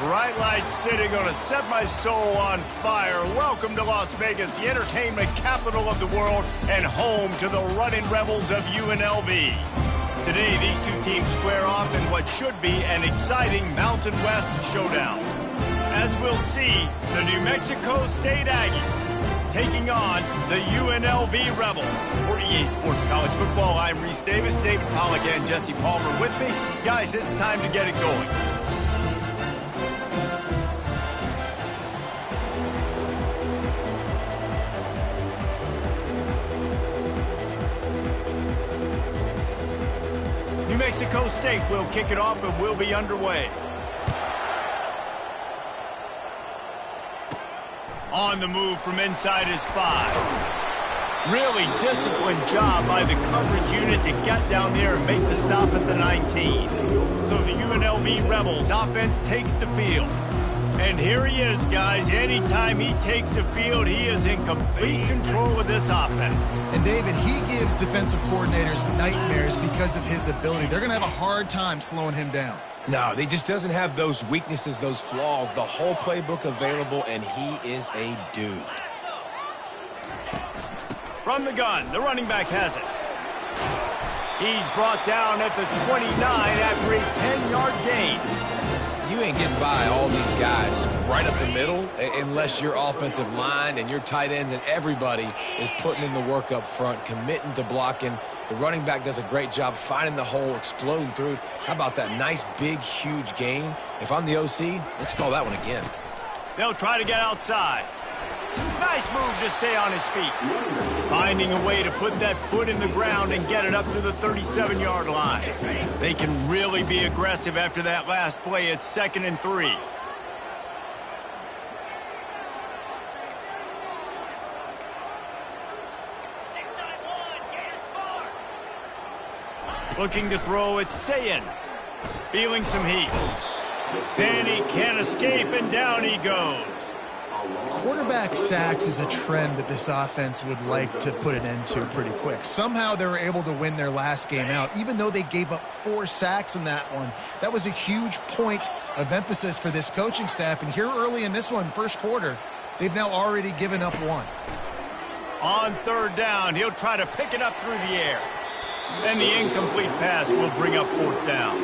Bright lights city, gonna set my soul on fire. Welcome to Las Vegas, the entertainment capital of the world and home to the running rebels of UNLV. Today, these two teams square off in what should be an exciting Mountain West showdown. As we'll see, the New Mexico State Aggies taking on the UNLV Rebels. For EA Sports College Football, I'm Reese Davis, David Pollack, and Jesse Palmer with me. Guys, it's time to get it going. New Mexico State will kick it off and we'll be underway. On the move from inside his 5. Really disciplined job by the coverage unit to get down there and make the stop at the 19. So the UNLV Rebels offense takes the field. And here he is, guys. Anytime he takes the field, he is in complete control of this offense. And, David, he gives defensive coordinators nightmares because of his ability. They're going to have a hard time slowing him down. No, he just doesn't have those weaknesses, those flaws, the whole playbook available, and he is a dude. From the gun, the running back has it. He's brought down at the 29 after a 10-yard gain. You ain't getting by all these guys right up the middle unless your offensive line and your tight ends and everybody is putting in the work up front, committing to blocking. The running back does a great job finding the hole, exploding through. How about that nice, big, huge gain? If I'm the OC, let's call that one again. They'll try to get outside. Nice move to stay on his feet. Finding a way to put that foot in the ground and get it up to the 37-yard line. They can really be aggressive after that last play. It's 2nd and 3. Looking to throw, it's Sayin. Feeling some heat. Then he can't escape, and down he goes. Quarterback sacks is a trend that this offense would like to put an end to pretty quick. Somehow they were able to win their last game out, even though they gave up 4 sacks in that one. That was a huge point of emphasis for this coaching staff. And here early in this one, first quarter, they've now already given up 1. On 3rd down, he'll try to pick it up through the air. And the incomplete pass will bring up 4th down.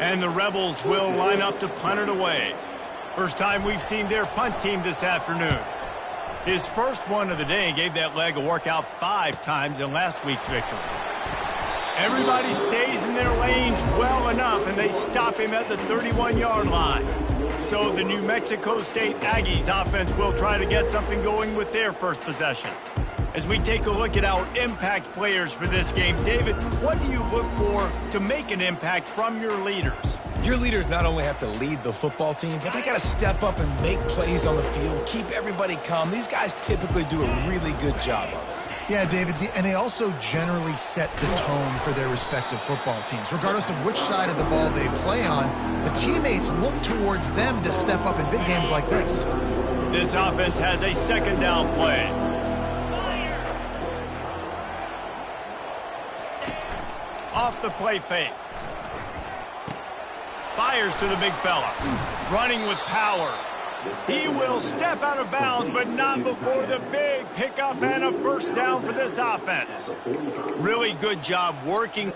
And the Rebels will line up to punt it away. First time we've seen their punt team this afternoon. His first one of the day gave that leg a workout 5 times in last week's victory. Everybody stays in their lanes well enough, and they stop him at the 31-yard line. So the New Mexico State Aggies offense will try to get something going with their first possession. As we take a look at our impact players for this game, David, what do you look for to make an impact from your leaders? Your leaders not only have to lead the football team, but they got to step up and make plays on the field, keep everybody calm. These guys typically do a really good job of it. Yeah, David, and they also generally set the tone for their respective football teams. Regardless of which side of the ball they play on, the teammates look towards them to step up in big games like this. This offense has a 2nd down play. Off the play fake. Fires to the big fella. Running with power. He will step out of bounds, but not before the big pickup and a 1st down for this offense. Really good job working.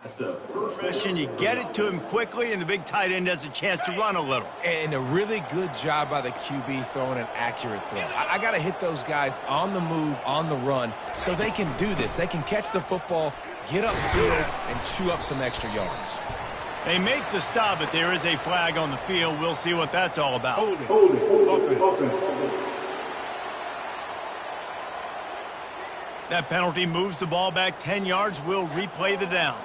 Christian, you get it to him quickly, and the big tight end has a chance to run a little. And a really good job by the QB throwing an accurate throw. I got to hit those guys on the move, on the run, so they can do this. They can catch the football, get upfield, and chew up some extra yards. They make the stop, but there is a flag on the field. We'll see what that's all about. Hold it. That penalty moves the ball back 10 yards. We'll replay the down.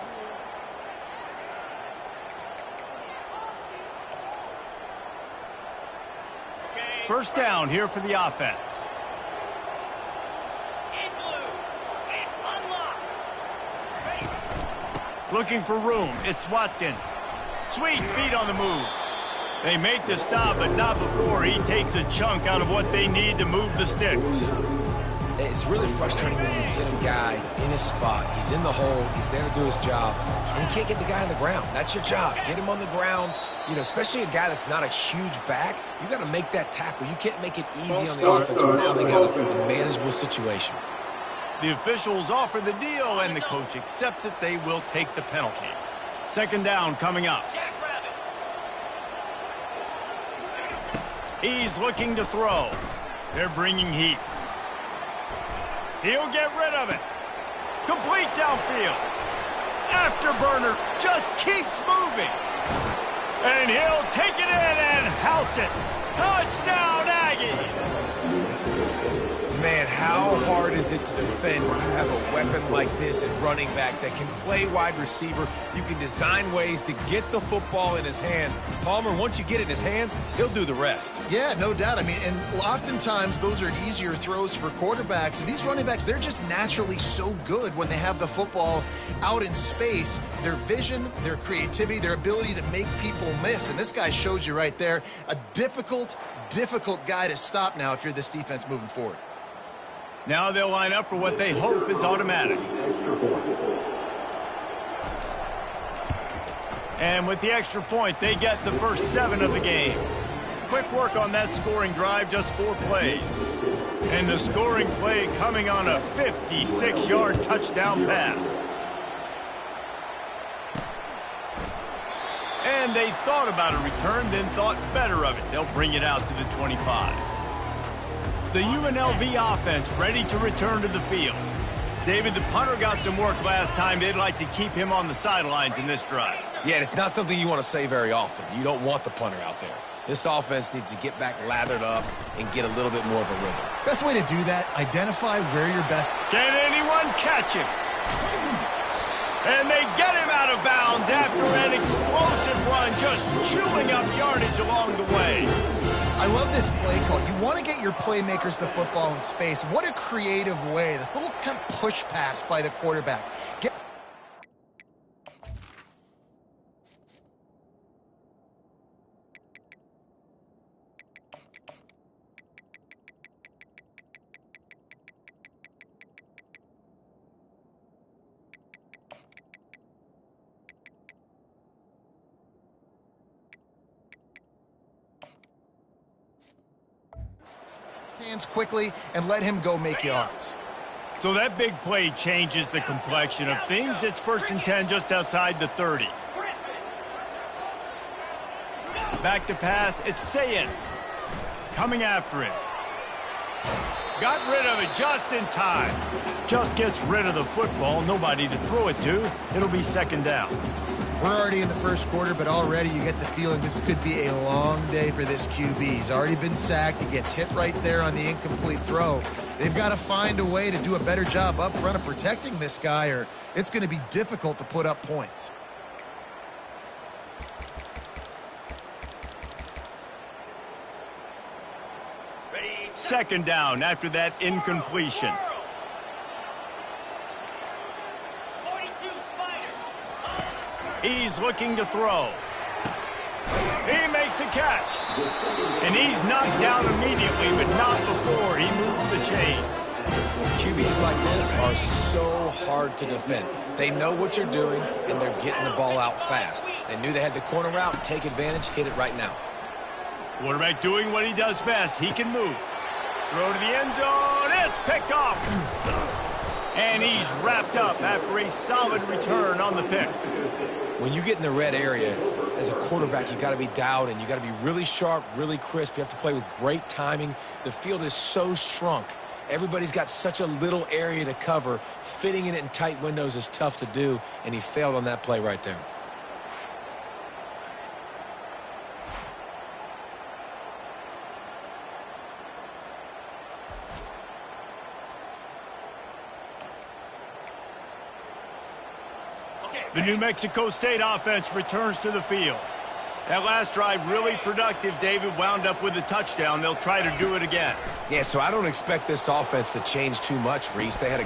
First down here for the offense. Looking for room. It's Watkins. Sweet feet on the move. They make the stop, but not before he takes a chunk out of what they need to move the sticks. It's really frustrating when you get a guy in his spot. He's in the hole. He's there to do his job. And you can't get the guy on the ground. That's your job. Get him on the ground. You know, especially a guy that's not a huge back. You got to make that tackle. You can't make it easy on the offense when now they got a manageable situation. The officials offer the deal, and the coach accepts it. They will take the penalty. Second down coming up. He's looking to throw. They're bringing heat. He'll get rid of it. Complete downfield. Afterburner just keeps moving. And he'll take it in and house it. Touchdown, Aggies! Man, how hard is it to defend when you have a weapon like this at running back that can play wide receiver? You can design ways to get the football in his hand. Palmer, once you get it in his hands, he'll do the rest. Yeah, no doubt. I mean, and oftentimes those are easier throws for quarterbacks. And these running backs, they're just naturally so good when they have the football out in space. Their vision, their creativity, their ability to make people miss. And this guy showed you right there, a difficult guy to stop now if you're this defense moving forward. Now they'll line up for what they hope is automatic. And with the extra point, they get the first 7 of the game. Quick work on that scoring drive, just 4 plays. And the scoring play coming on a 56-yard touchdown pass. And they thought about a return, then thought better of it. They'll bring it out to the 25. The UNLV offense ready to return to the field. David, the punter got some work last time. They'd like to keep him on the sidelines in this drive. Yeah, and it's not something you want to say very often. You don't want the punter out there. This offense needs to get back lathered up and get a little bit more of a rhythm. Best way to do that, identify where you're best. Can anyone catch him? And they get him out of bounds after an explosive run, just chewing up yardage along the way. I love this play call. You want to get your playmakers the football in space. What a creative way. This little kind of push pass by the quarterback. Hands quickly and let him go make yards. So that big play changes the complexion of things. It's 1st and 10 just outside the 30. Back to pass. It's Sayin coming after him. Got rid of it just in time. Just gets rid of the football. Nobody to throw it to. It'll be 2nd down. We're already in the first quarter, but already you get the feeling this could be a long day for this QB. He's already been sacked. He gets hit right there on the incomplete throw. They've got to find a way to do a better job up front of protecting this guy, or it's going to be difficult to put up points. Second down after that incompletion. He's looking to throw. He makes a catch. And he's knocked down immediately, but not before he moves the chains. QBs like this are so hard to defend. They know what you're doing, and they're getting the ball out fast. They knew they had the corner route, take advantage, hit it right now. Quarterback doing what he does best. He can move. Throw to the end zone. It's picked off. And he's wrapped up after a solid return on the pick. When you get in the red area, as a quarterback, you got to be dialed in. You got to be really sharp, really crisp. You have to play with great timing. The field is so shrunk. Everybody's got such a little area to cover. Fitting in it in tight windows is tough to do, and he failed on that play right there. The New Mexico State offense returns to the field. That last drive really productive. David wound up with a touchdown. They'll try to do it again. Yeah, so I don't expect this offense to change too much, Reese. They had a...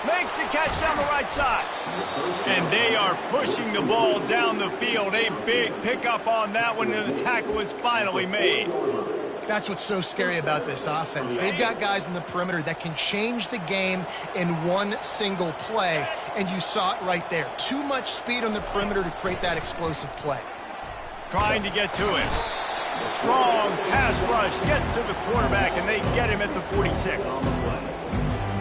Makes the catch down the right side. And they are pushing the ball down the field. A big pickup on that one, and the tackle is finally made. That's what's so scary about this offense. They've got guys in the perimeter that can change the game in one single play, and you saw it right there. Too much speed on the perimeter to create that explosive play. Trying to get to him. Strong pass rush gets to the quarterback, and they get him at the 46.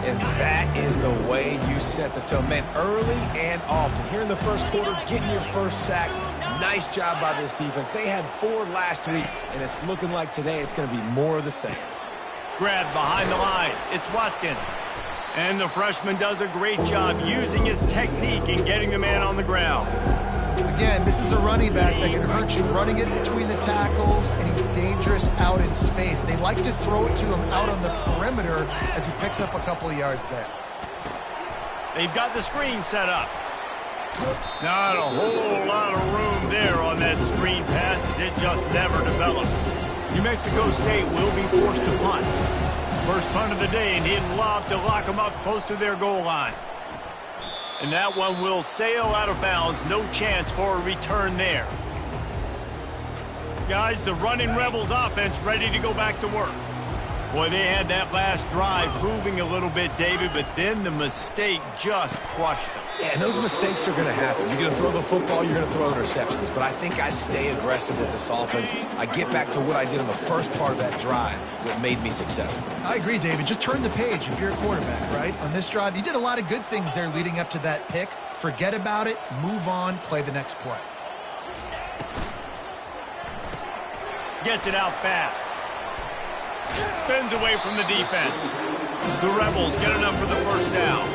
And that is the way you set the tone. Man, early and often. Here in the first quarter, getting your first sack. Nice job by this defense. They had 4 last week, and it's looking like today it's going to be more of the same. Grabbed behind the line. It's Watkins. And the freshman does a great job using his technique and getting the man on the ground. Again, this is a running back that can hurt you running it between the tackles, and he's dangerous out in space. They like to throw it to him out on the perimeter as he picks up a couple of yards there. They've got the screen set up. Not a whole lot of room there on that screen pass, as it just never developed. New Mexico State will be forced to punt. First punt of the day, and he'd love to lock them up close to their goal line. And that one will sail out of bounds. No chance for a return there. Guys, the running Rebels offense ready to go back to work. Boy, they had that last drive moving a little bit, David, but then the mistake just crushed them. Yeah, and those mistakes are going to happen. You're going to throw the football, you're going to throw interceptions. But I think I stay aggressive with this offense. I get back to what I did in the first part of that drive that made me successful. I agree, David. Just turn the page if you're a quarterback, right? On this drive, you did a lot of good things there leading up to that pick. Forget about it, move on, play the next play. Gets it out fast. Spins away from the defense. The Rebels get enough for the first down.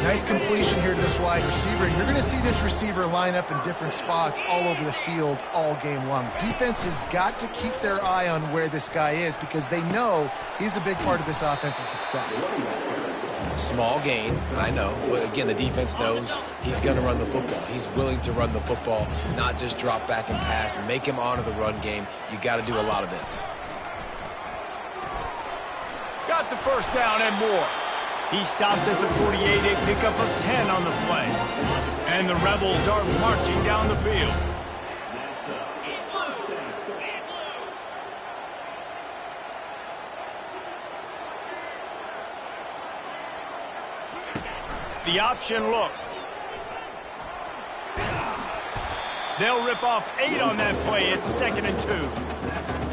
Nice completion here to this wide receiver. You're going to see this receiver line up in different spots all over the field all game long. Defense has got to keep their eye on where this guy is because they know he's a big part of this offense's success. Small gain, I know. But again, the defense knows he's going to run the football. He's willing to run the football, not just drop back and pass. Make him honor the run game. You got to do a lot of this. Got the first down and more. He stopped at the 48, a pickup of 10 on the play. And the Rebels are marching down the field. The option look. They'll rip off 8 on that play. It's 2nd and 2.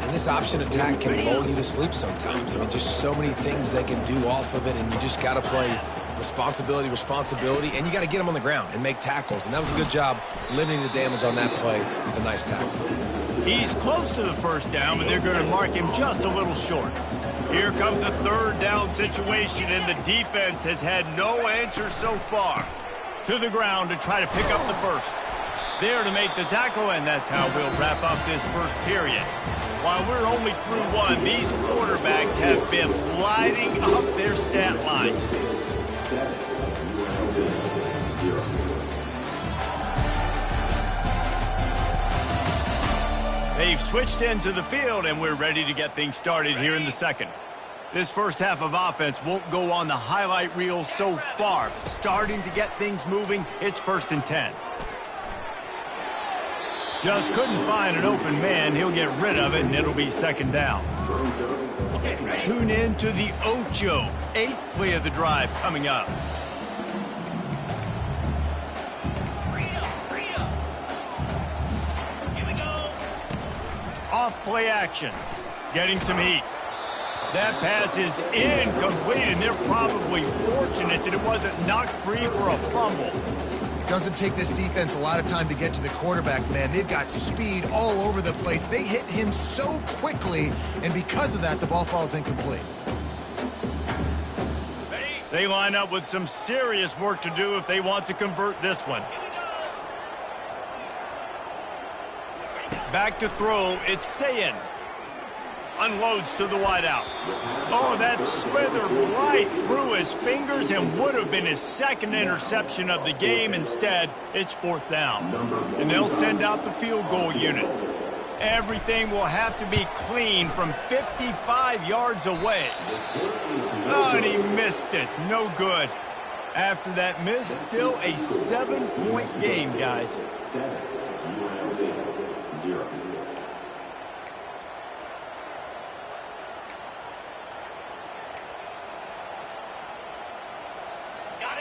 And this option attack can lull you to sleep sometimes. I mean, just so many things they can do off of it, and you just got to play responsibility, and you got to get them on the ground and make tackles. And that was a good job limiting the damage on that play with a nice tackle. He's close to the first down, but they're going to mark him just a little short. Here comes a 3rd down situation, and the defense has had no answer so far. To the ground to try to pick up the first. There to make the tackle, and that's how we'll wrap up this first period. While we're only through 1, these quarterbacks have been lighting up their stat line. They've switched into the field, and we're ready to get things started here in the second. This first half of offense won't go on the highlight reel so far. Starting to get things moving, it's 1st and 10. Just couldn't find an open man. He'll get rid of it, and it'll be 2nd down. Tune in to the Ocho. 8th play of the drive coming up. Off play action. Getting some heat. That pass is incomplete, and they're probably fortunate that it wasn't knocked free for a fumble. Doesn't take this defense a lot of time to get to the quarterback, man. They've got speed all over the place. They hit him so quickly, and because of that, the ball falls incomplete. They line up with some serious work to do if they want to convert this one. Back to throw, it's Sayin. Unloads to the wideout. Oh, that slithered right through his fingers and would have been his second interception of the game. Instead, it's 4th down. And they'll send out the field goal unit. Everything will have to be clean from 55 yards away. Oh, and he missed it. No good. After that miss, still a 7-point game, guys. 0.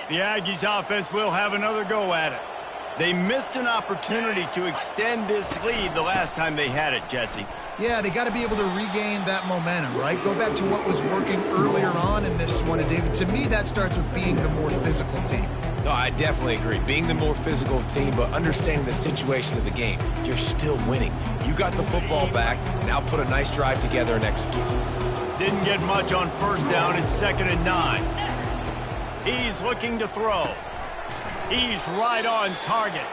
The Aggies offense will have another go at it. They missed an opportunity to extend this lead the last time they had it, Jesse. Yeah, they got to be able to regain that momentum, right? Go back to what was working earlier on in this one. And, David, to me, that starts with being the more physical team. No, I definitely agree. Being the more physical team, but understanding the situation of the game. You're still winning. You got the football back. Now put a nice drive together and execute. Didn't get much on 1st down. It's 2nd and 9. He's looking to throw. He's right on target.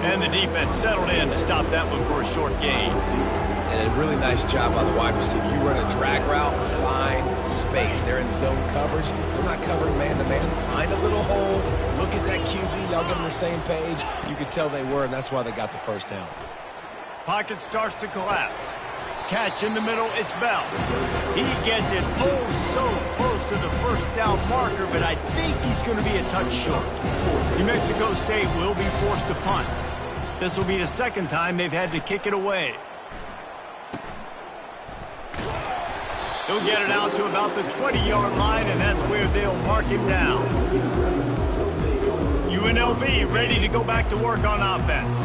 And the defense settled in to stop that one for a short gain. And a really nice job by the wide receiver. You run a drag route, find space. They're in zone coverage. They're not covering man-to-man. Find a little hole. Look at that QB. Y'all get on the same page. You could tell they were, and that's why they got the 1st down. Pocket starts to collapse. Catch in the middle, it's Bell. He gets it so close to the 1st down marker, but I think he's going to be a touch short. New Mexico State will be forced to punt. This will be the 2nd time they've had to kick it away. He'll get it out to about the 20-yard line, and that's where they'll mark him down. UNLV ready to go back to work on offense.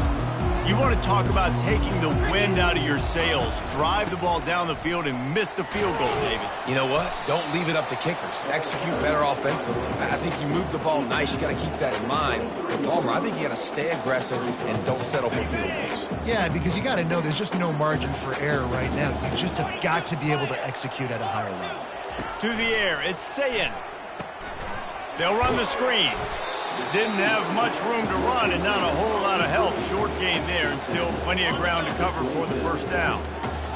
You want to talk about taking the wind out of your sails. Drive the ball down the field and miss the field goal, David. You know what? Don't leave it up to kickers. Execute better offensively. I think you move the ball nice. You got to keep that in mind. But Palmer, I think you got to stay aggressive and don't settle for field goals. Yeah, because you got to know there's just no margin for error right now. You just have got to be able to execute at a higher level. To the air, it's Sayin. They'll run the screen. Didn't have much room to run and not a whole lot of help. Short gain there and still plenty of ground to cover for the 1st down.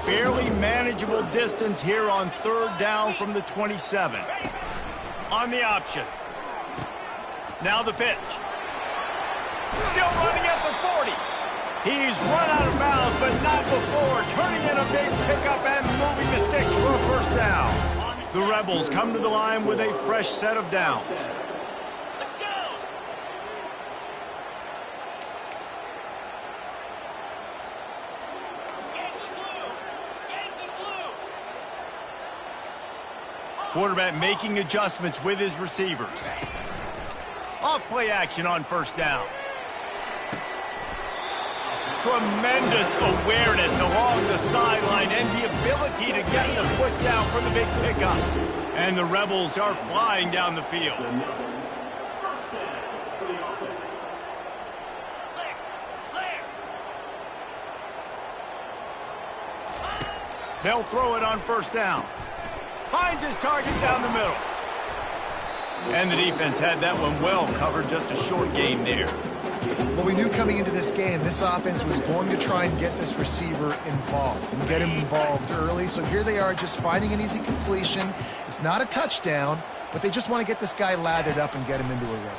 Fairly manageable distance here on 3rd down from the 27. On the option. Now the pitch. Still running at the 40. He's run out of bounds, but not before. Turning in a big pickup and moving the sticks for a 1st down. The Rebels come to the line with a fresh set of downs. Quarterback making adjustments with his receivers. Off play action on 1st down. Tremendous awareness along the sideline and the ability to get the foot down for the big pickup. And the Rebels are flying down the field. They'll throw it on 1st down. Finds his target down the middle. And the defense had that one well covered, just a short gain there. Well, we knew coming into this game, this offense was going to try and get this receiver involved and get him involved early. So here they are just finding an easy completion. It's not a touchdown, but they just want to get this guy lathered up and get him into a rhythm.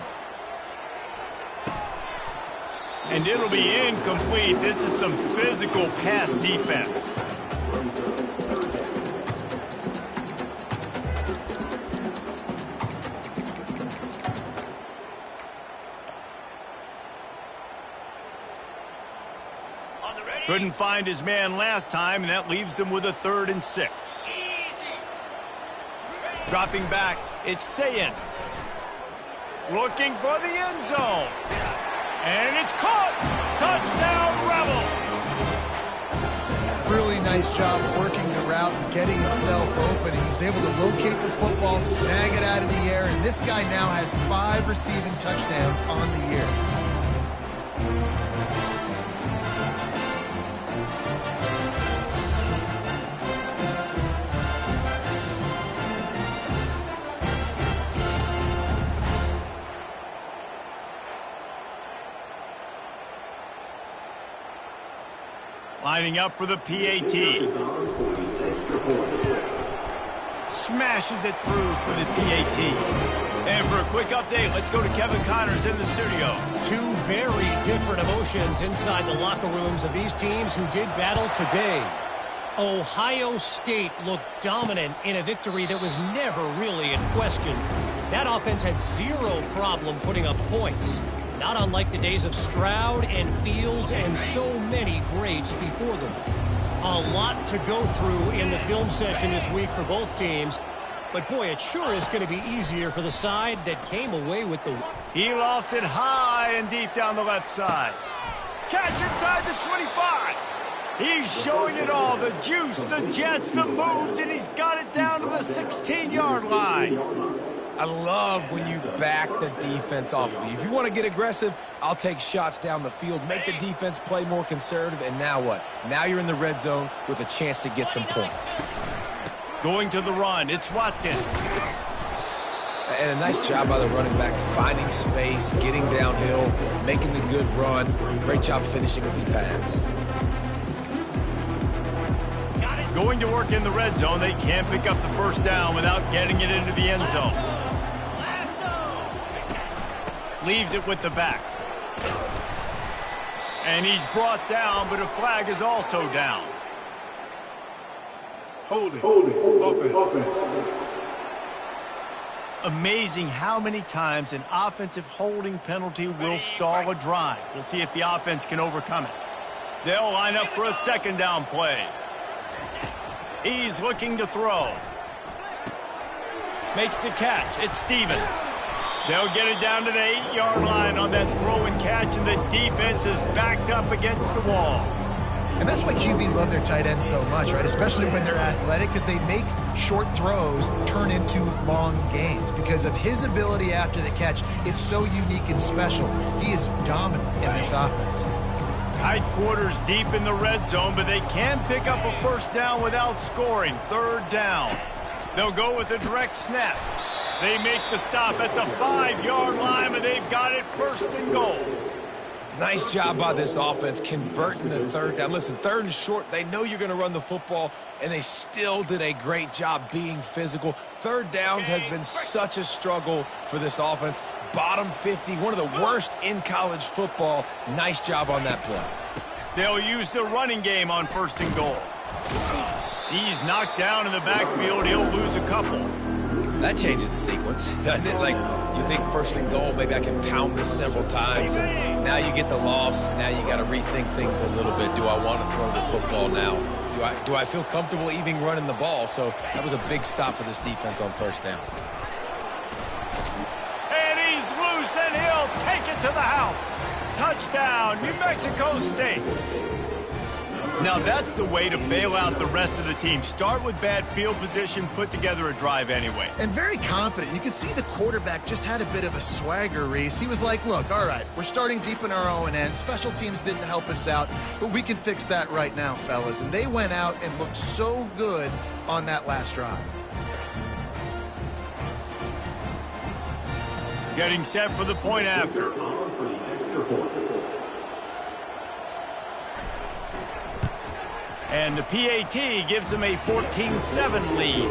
And it'll be incomplete. This is some physical pass defense. Couldn't find his man last time, and that leaves them with a 3rd and 6. Dropping back, it's Sayin. Looking for the end zone. And it's caught. Touchdown, Rebel. Really nice job working the route and getting himself open. He was able to locate the football, snag it out of the air, and this guy now has 5 receiving touchdowns on the year. Lining up for the PAT. Smashes it through for the PAT. And for a quick update, let's go to Kevin Connors in the studio. Two very different emotions inside the locker rooms of these teams who did battle today. Ohio State looked dominant in a victory that was never really in question. That offense had zero problem putting up points. Not unlike the days of Stroud and Fields and so many greats before them. A lot to go through in the film session this week for both teams. But boy, it sure is going to be easier for the side that came away with the... He lofts it high and deep down the left side. Catch inside the 25. He's showing it all. The juice, the jets, the moves, and he's got it down to the 16-yard line. I love when you back the defense off of you. If you want to get aggressive, I'll take shots down the field, make the defense play more conservative, and now what? Now you're in the red zone with a chance to get some points. Going to the run, it's Watkins. And a nice job by the running back, finding space, getting downhill, making the good run. Great job finishing with his pads. Going to work in the red zone, they can't pick up the first down without getting it into the end zone. Leaves it with the back. And he's brought down, but a flag is also down. Holding. Offense. Amazing how many times an offensive holding penalty will stall a drive. We'll see if the offense can overcome it. They'll line up for a second down play. He's looking to throw. Makes the catch. It's Stevens. They'll get it down to the 8-yard line on that throw and catch, and the defense is backed up against the wall. And that's why QBs love their tight ends so much, right? Especially when they're athletic, because they make short throws turn into long gains. Because of his ability after the catch, it's so unique and special. He is dominant in this offense. Tight quarters deep in the red zone, but they can pick up a first down without scoring. Third down. They'll go with a direct snap. They make the stop at the 5-yard line, but they've got it first and goal. Nice job by this offense converting the third down. Listen, third and short, they know you're going to run the football, and they still did a great job being physical. Third downs has been such a struggle for this offense. Bottom 50, one of the worst in college football. Nice job on that play. They'll use the running game on first and goal. He's knocked down in the backfield. He'll lose a couple. That changes the sequence, doesn't it? Like, you think first and goal, maybe I can pound this several times, and now you get the loss. Now you got to rethink things a little bit. Do I want to throw the football now? Do I feel comfortable even running the ball? So that was a big stop for this defense on first down. And he's loose, and he'll take it to the house. Touchdown, New Mexico State. Now that's the way to bail out the rest of the team. Start with bad field position, put together a drive anyway. And very confident. You can see the quarterback just had a bit of a swagger, Reese. He was like, look, all right, we're starting deep in our own end. Special teams didn't help us out, but we can fix that right now, fellas. And they went out and looked so good on that last drive. Getting set for the point after. And the PAT gives them a 14-7 lead.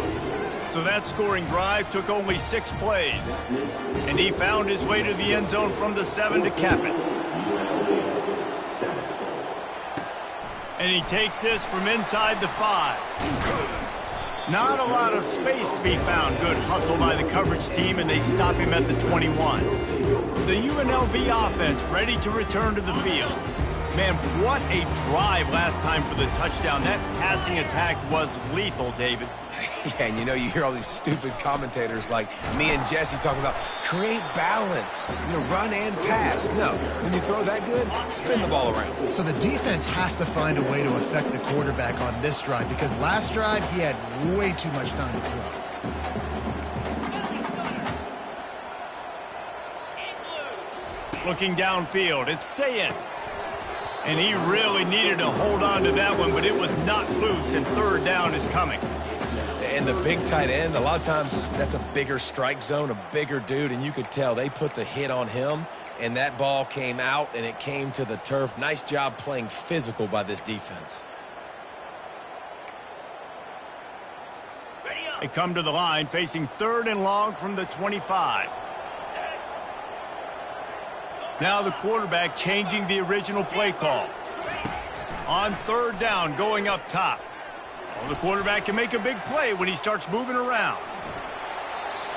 So that scoring drive took only 6 plays. And he found his way to the end zone from the 7 to cap it. And he takes this from inside the 5. Not a lot of space to be found. Good hustle by the coverage team, and they stop him at the 21. The UNLV offense ready to return to the field. Man, what a drive last time for the touchdown. That passing attack was lethal, David. Yeah, and you hear all these stupid commentators like me and Jesse talking about create balance, run and pass. No, when you throw that good, spin the ball around. So the defense has to find a way to affect the quarterback on this drive because last drive he had way too much time to throw. Looking downfield, it's Sayed. And he really needed to hold on to that one, but it was not loose, and third down is coming. And the big tight end, a lot of times that's a bigger strike zone, a bigger dude, and you could tell they put the hit on him, and that ball came out, and it came to the turf. Nice job playing physical by this defense. They come to the line facing 3rd and long from the 25. Now the quarterback changing the original play call. On 3rd down, going up top. Well, the quarterback can make a big play when he starts moving around.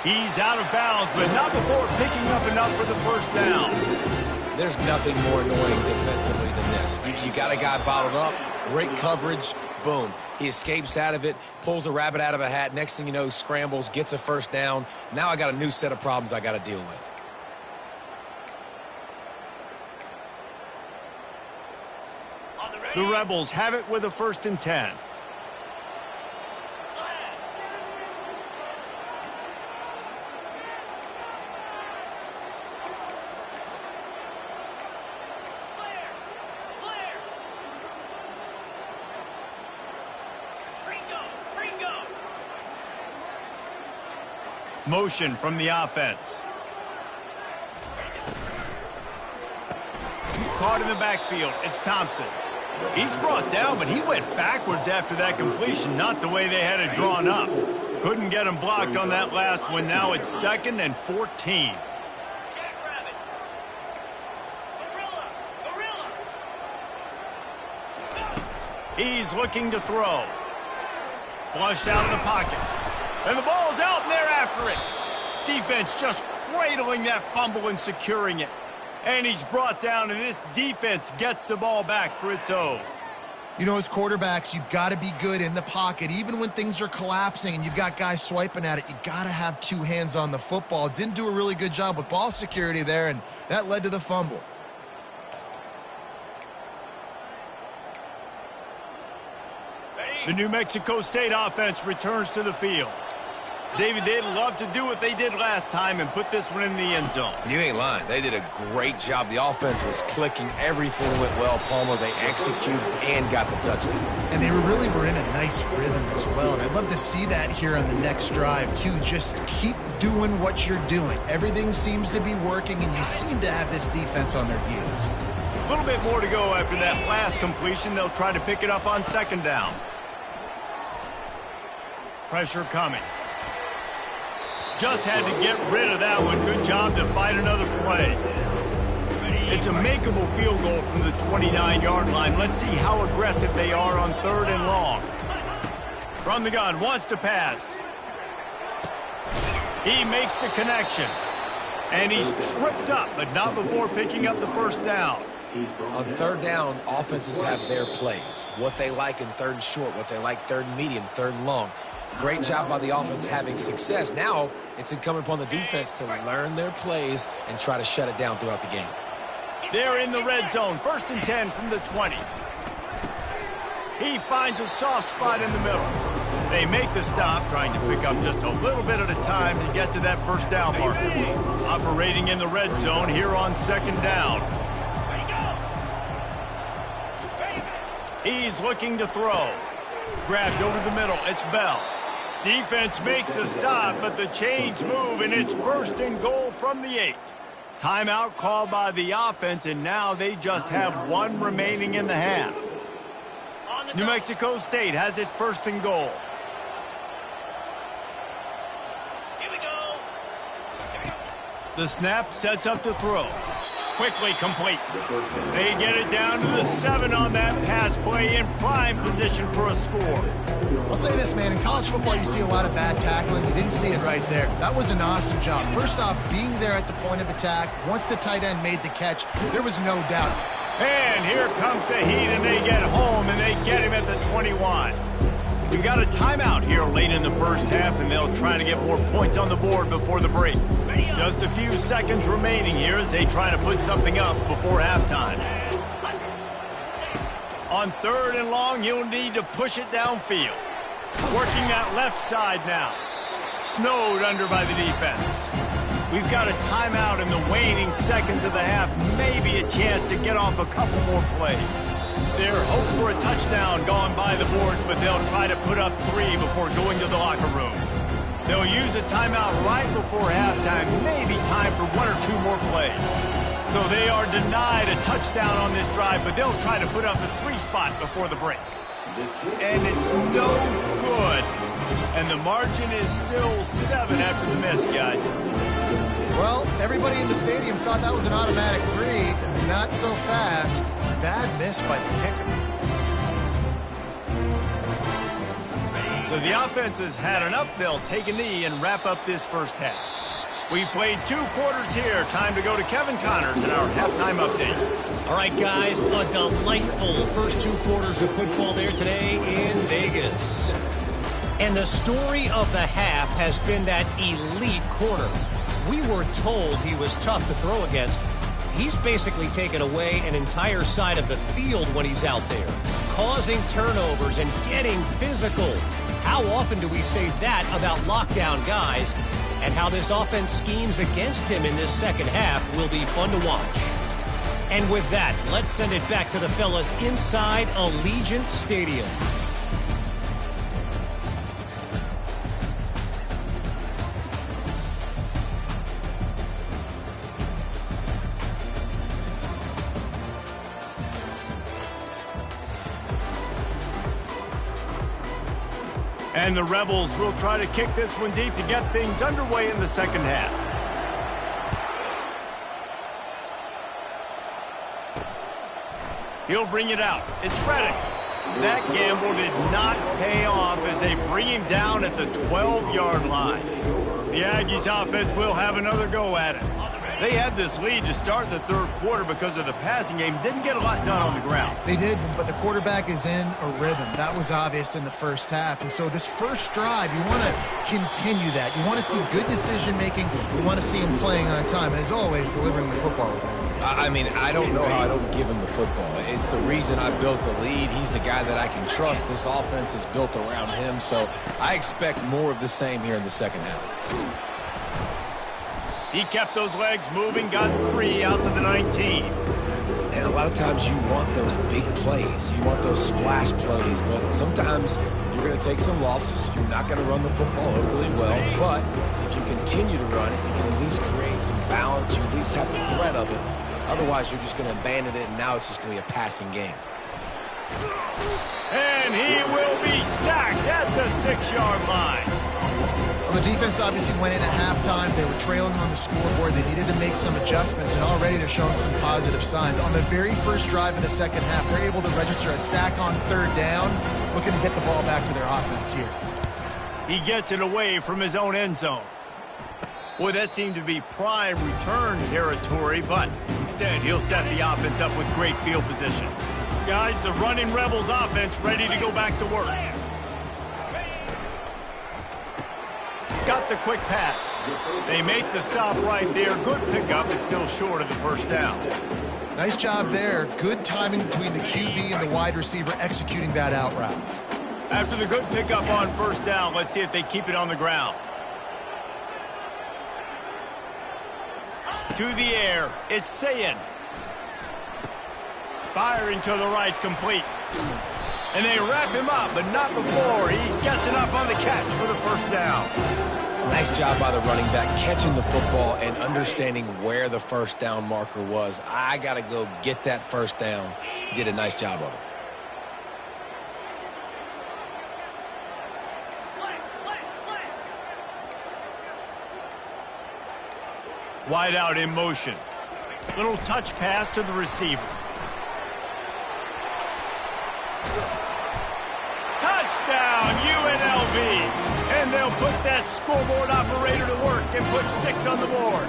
He's out of bounds, but not before picking up enough for the first down. There's nothing more annoying defensively than this. You got a guy bottled up, great coverage, boom. He escapes out of it, pulls a rabbit out of a hat. Next thing you know, scrambles, gets a first down. Now I got a new set of problems I got to deal with. The Rebels have it with a 1st and 10. Motion from the offense. Caught in the backfield. It's Thompson. He's brought down, but he went backwards after that completion, not the way they had it drawn up. Couldn't get him blocked on that last one. Now it's 2nd and 14. He's looking to throw. Flushed out of the pocket. And the ball's out, and they're after it. Defense just cradling that fumble and securing it. And he's brought down, and this defense gets the ball back for its own. As quarterbacks, you've got to be good in the pocket. Even when things are collapsing and you've got guys swiping at it, you got to have 2 hands on the football. Didn't do a really good job with ball security there, and that led to the fumble. The New Mexico State offense returns to the field. David, they'd love to do what they did last time and put this one in the end zone. You ain't lying. They did a great job. The offense was clicking. Everything went well, Palmer. They executed and got the touchdown. And they really were in a nice rhythm as well. And I'd love to see that here on the next drive, too. Just keep doing what you're doing. Everything seems to be working, and you seem to have this defense on their heels. A little bit more to go after that last completion. They'll try to pick it up on 2nd down. Pressure coming. Just had to get rid of that one. Good job to fight another play. It's a makeable field goal from the 29-yard line. Let's see how aggressive they are on 3rd and long. From the gun, wants to pass. He makes the connection. And he's tripped up, but not before picking up the first down. On 3rd down, offenses have their plays. What they like in 3rd and short, what they like 3rd and medium, 3rd and long. Great job by the offense having success. Now it's incumbent upon the defense to learn their plays and try to shut it down throughout the game. They're in the red zone. 1st and 10 from the 20. He finds a soft spot in the middle. They make the stop, trying to pick up just a little bit at a time to get to that first down marker. Operating in the red zone here on 2nd down. He's looking to throw. Grabbed over the middle. It's Bell. Defense makes a stop, but the chains move, and it's 1st and goal from the 8. Timeout called by the offense, and now they just have 1 remaining in the half. New Mexico State has it 1st and goal. Here we go. The snap sets up to throw. Quickly complete. They get it down to the 7 on that pass play, in prime position for a score. I'll say this, man. In college football, you see a lot of bad tackling. You didn't see it right there. That was an awesome job. First off, being there at the point of attack. Once the tight end made the catch, there was no doubt. And here comes the heat, and they get home, and they get him at the 21. We got a timeout here late in the first half, and they'll try to get more points on the board before the break. Just a few seconds remaining here as they try to put something up before halftime. On 3rd and long, you'll need to push it downfield. Working that left side now. Snowed under by the defense. We've got a timeout in the waning seconds of the half. Maybe a chance to get off a couple more plays. They're hoping for a touchdown gone by the boards, but they'll try to put up 3 before going to the locker room. They'll use a timeout right before halftime. Maybe time for 1 or 2 more plays. So they are denied a touchdown on this drive, but they'll try to put up a 3 spot before the break. And it's no good. And the margin is still 7 after the miss, guys. Well, everybody in the stadium thought that was an automatic 3. Not so fast. Bad miss by the kicker. So the offense has had enough. They'll take a knee and wrap up this first half. We've played 2 quarters here. Time to go to Kevin Connors in our halftime update. All right, guys, a delightful first 2 quarters of football there today in Vegas. And the story of the half has been that elite corner. We were told he was tough to throw against. He's basically taken away an entire side of the field when he's out there, causing turnovers and getting physical. How often do we say that about lockdown guys? And how this offense schemes against him in this second half will be fun to watch. And with that, let's send it back to the fellas inside Allegiant Stadium. And the Rebels will try to kick this one deep to get things underway in the second half. He'll bring it out. It's Reddick. That gamble did not pay off as they bring him down at the 12-yard line. The Aggies offense will have another go at it. They had this lead to start the third quarter because of the passing game. Didn't get a lot done on the ground. They did, but the quarterback is in a rhythm. That was obvious in the first half. And so this first drive, you want to continue that. You want to see good decision-making. You want to see him playing on time. And as always, delivering the football with that. I mean, I don't know how I don't give him the football. It's the reason I built the lead. He's the guy that I can trust. This offense is built around him. So I expect more of the same here in the second half. He kept those legs moving, got 3 out to the 19. And a lot of times you want those big plays. You want those splash plays. But sometimes you're going to take some losses. You're not going to run the football overly well. But if you continue to run it, you can at least create some balance. You at least have the threat of it. Otherwise, you're just going to abandon it, and now it's just going to be a passing game. And he will be sacked at the 6-yard line. Well, the defense obviously went in at halftime. They were trailing on the scoreboard. They needed to make some adjustments, and already they're showing some positive signs. On the very first drive of the second half, they're able to register a sack on 3rd down, looking to get the ball back to their offense here. He gets it away from his own end zone. Boy, that seemed to be prime return territory, but instead he'll set the offense up with great field position. Guys, the running Rebels offense ready to go back to work. Got the quick pass. They make the stop right there. Good pickup, but still short of the first down. Nice job there. Good timing between the QB and the wide receiver executing that out route. After the good pickup on first down, let's see if they keep it on the ground. To the air, it's Sayin. Firing to the right, complete. And they wrap him up, but not before he gets enough on the catch for the first down. Nice job by the running back, catching the football and understanding where the first down marker was. I got to go get that first down. He did a nice job of it. Wide out in motion. Little touch pass to the receiver. Touchdown, UNLV. And they'll put that scoreboard operator to work and put 6 on the board.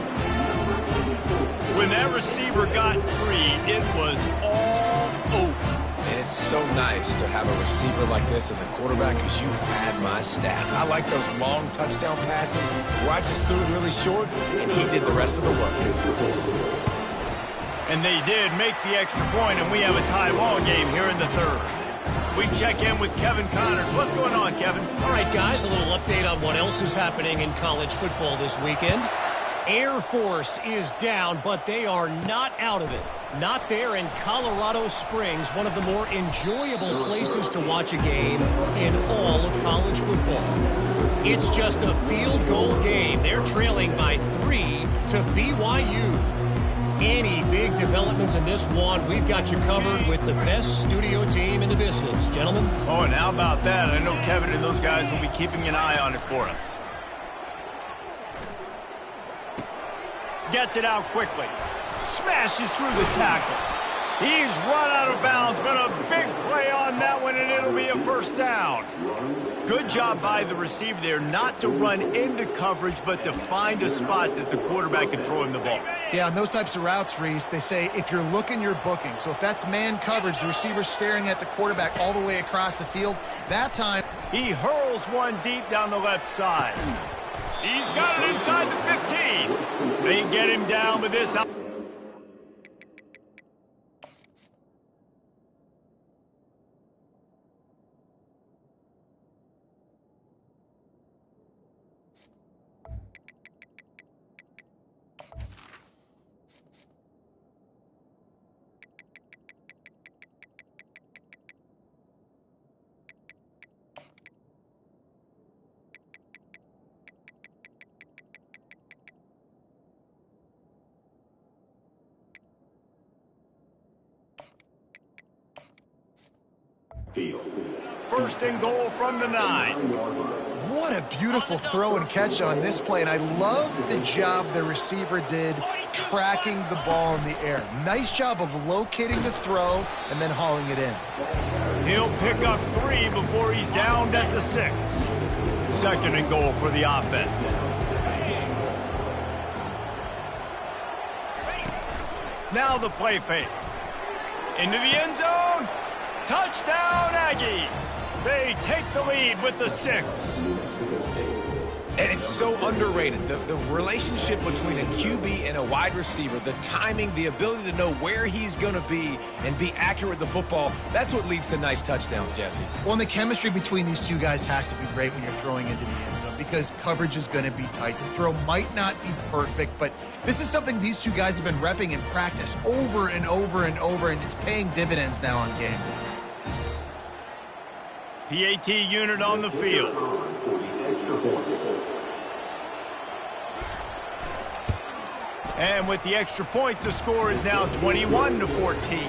When that receiver got free, it was all over. And it's so nice to have a receiver like this as a quarterback because you had my stats. I like those long touchdown passes where I just threw it really short, and he did the rest of the work. And they did make the extra point, and we have a tie ball game here in the third. We check in with Kevin Connors. What's going on, Kevin? All right, guys, a little update on what else is happening in college football this weekend. Air Force is down, but they are not out of it. Not there in Colorado Springs, one of the more enjoyable places to watch a game in all of college football. It's just a field goal game. They're trailing by 3 to BYU. Any big developments in this one, we've got you covered with the best studio team in the business. Gentlemen? Oh, and how about that? I know Kevin and those guys will be keeping an eye on it for us. Gets it out quickly. Smashes through the tackle. He's run out of bounds, but a big play on that one, and it'll be a first down. Good job by the receiver there not to run into coverage, but to find a spot that the quarterback can throw him the ball. Yeah, on those types of routes, Reese, they say if you're looking, you're booking. So if that's man coverage, the receiver's staring at the quarterback all the way across the field, that time he hurls one deep down the left side. He's got it inside the 15. They get him down with this. First and goal from the 9. what a beautiful throw and catch on this play. And I love the job the receiver did tracking the ball in the air. Nice job of locating the throw and then hauling it in. He'll pick up 3 before he's downed at the 6. Second and goal for the offense. Now the play fake. Into the end zone. Touchdown, Aggies. They take the lead with the 6. And it's so underrated. The relationship between a QB and a wide receiver, the timing, the ability to know where he's going to be and be accurate with the football, that's what leads to nice touchdowns, Jesse. Well, and the chemistry between these two guys has to be great when you're throwing into the end zone because coverage is going to be tight. The throw might not be perfect, but this is something these two guys have been repping in practice over and over and over, and it's paying dividends now on game day. PAT unit on the field. And with the extra point, the score is now 21-14.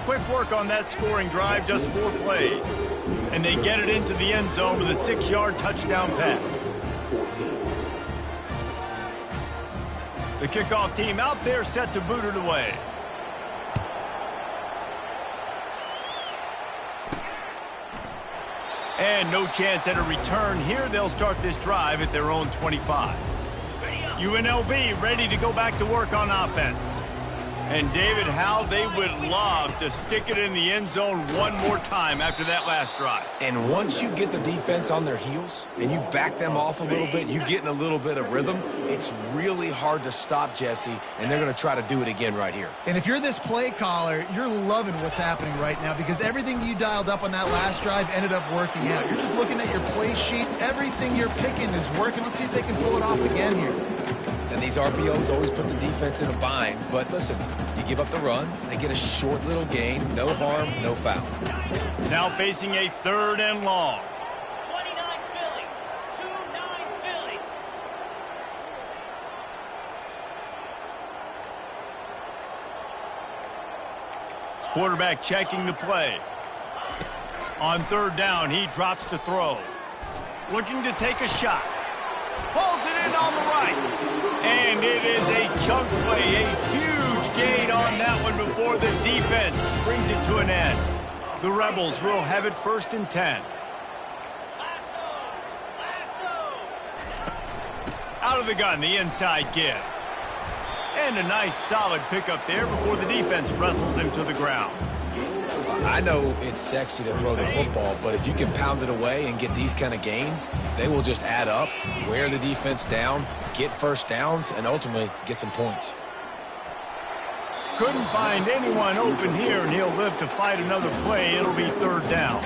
Quick work on that scoring drive, just 4 plays. And they get it into the end zone with a 6-yard touchdown pass. The kickoff team out there set to boot it away. And no chance at a return here. They'll start this drive at their own 25. UNLV ready to go back to work on offense. And David, how they would love to stick it in the end zone one more time after that last drive. And once you get the defense on their heels and you back them off a little bit, you get in a little bit of rhythm, it's really hard to stop, Jesse, and they're going to try to do it again right here. And if you're this play caller, you're loving what's happening right now because everything you dialed up on that last drive ended up working out. You're just looking at your play sheet. Everything you're picking is working. Let's see if they can pull it off again here. And these RPOs always put the defense in a bind. But listen, you give up the run, they get a short little gain, no harm, no foul. Now facing a 3rd and long. 29 Philly, 2-9 Philly. Quarterback checking the play. On 3rd down, he drops to throw. Looking to take a shot. Pulls it in on the right. And it is a chunk play, a huge gain on that one before the defense brings it to an end. The Rebels will have it 1st and 10. Out of the gun, the inside give. And a nice solid pickup there before the defense wrestles him to the ground. I know it's sexy to throw the football, but if you can pound it away and get these kind of gains, they will just add up, wear the defense down, get first downs, and ultimately get some points. Couldn't find anyone open here, and he'll live to fight another play. It'll be third down.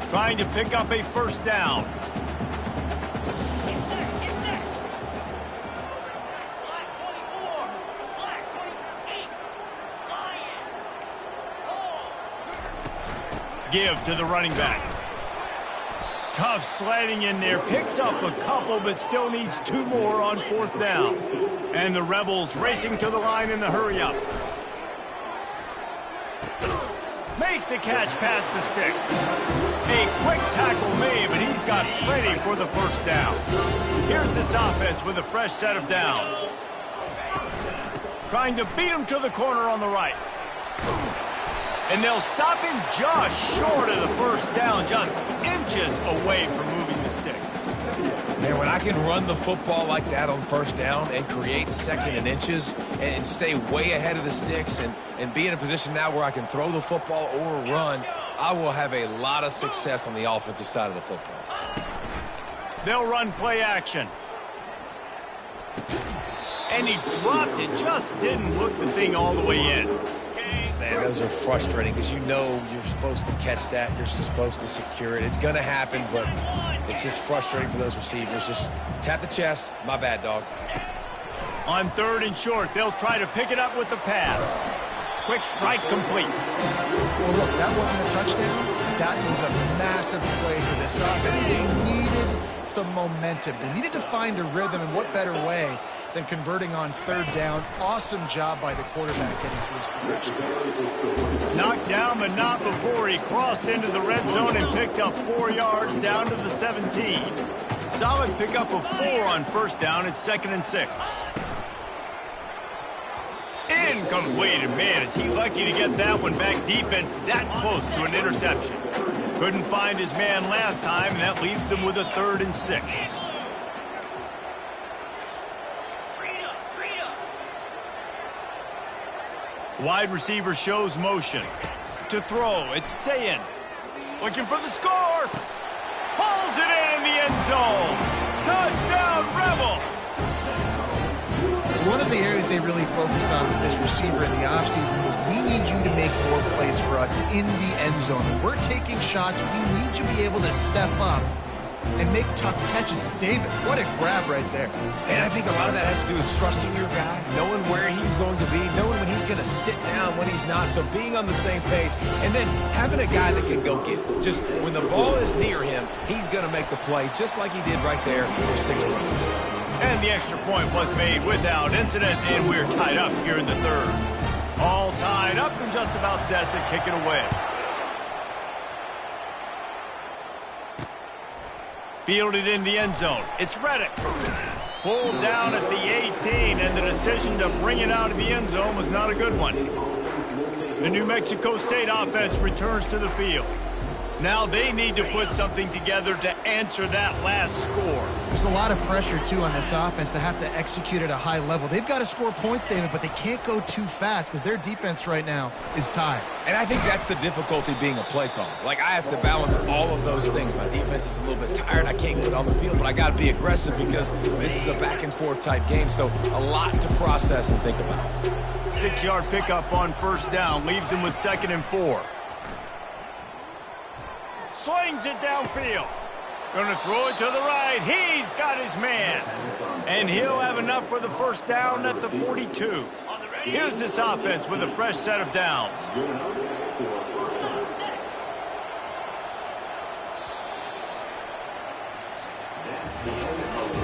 Trying to pick up a first down. Give to the running back. Tough sliding in there. Picks up a couple, but still needs 2 more on fourth down. And the Rebels racing to the line in the hurry-up. Makes a catch past the sticks. A quick tackle made, but he's got plenty for the first down. Here's this offense with a fresh set of downs. Trying to beat him to the corner on the right. And they'll stop him just short of the first down, just inches away from moving the sticks. Man, when I can run the football like that on first down and create second and inches and stay way ahead of the sticks and be in a position now where I can throw the football or run, I will have a lot of success on the offensive side of the football. They'll run play action. And he dropped it, just didn't look the thing all the way in. Man, those are frustrating because you know you're supposed to catch that. You're supposed to secure it. It's going to happen, but it's just frustrating for those receivers. Just tap the chest. My bad, dog. On third and short, they'll try to pick it up with the pass. Quick strike complete. Well, look, that wasn't a touchdown. That was a massive play for this offense. They needed some momentum. They needed to find a rhythm, and what better way than converting on third down. Awesome job by the quarterback getting to his progression. Knocked down, but not before he crossed into the red zone and picked up 4 yards down to the 17. Solid pickup of 4 on first down. It's 2nd and 6. Incomplete. Man, is he lucky to get that one back. Defense that close to an interception. Couldn't find his man last time, and that leaves him with a 3rd and 6. Wide receiver shows motion. To throw, it's Sayin. Looking for the score. Pulls it in the end zone. Touchdown, Rebels. One of the areas they really focused on with this receiver in the offseason was we need you to make more plays for us in the end zone. When we're taking shots, we need you to be able to step up and make tough catches. David, what a grab right there. And I think a lot of that has to do with trusting your guy, knowing where he's going to be, knowing when he's going to sit down, when he's not. So being on the same page, and then having a guy that can go get it. Just when the ball is near him, he's going to make the play just like he did right there for 6 points. And the extra point was made without incident, and we're tied up here in the third. All tied up and just about set to kick it away. Fielded in the end zone. It's Reddick. Pulled down at the 18, and the decision to bring it out of the end zone was not a good one. The New Mexico State offense returns to the field. Now they need to put something together to answer that last score. There's a lot of pressure, too, on this offense to have to execute at a high level. They've got to score points, David, but they can't go too fast because their defense right now is tied. And I think that's the difficulty being a play caller. Like, I have to balance all of those things. My defense is a little bit tired. I can't get on the field, but I got to be aggressive because this is a back-and-forth type game, so a lot to process and think about. 6-yard pickup on first down leaves him with 2nd and 4. Slings it downfield. Gonna throw it to the right. He's got his man. And he'll have enough for the first down at the 42. Here's this offense with a fresh set of downs.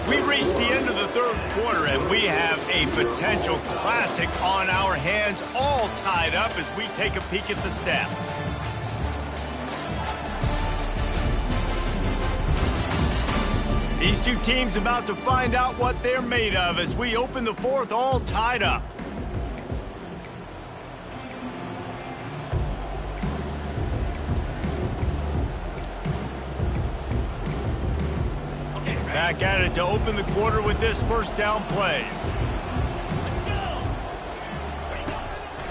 We reached the end of the third quarter, and we have a potential classic on our hands, all tied up as we take a peek at the stats. These two teams about to find out what they're made of as we open the fourth, all tied up. Back at it to open the quarter with this first down play.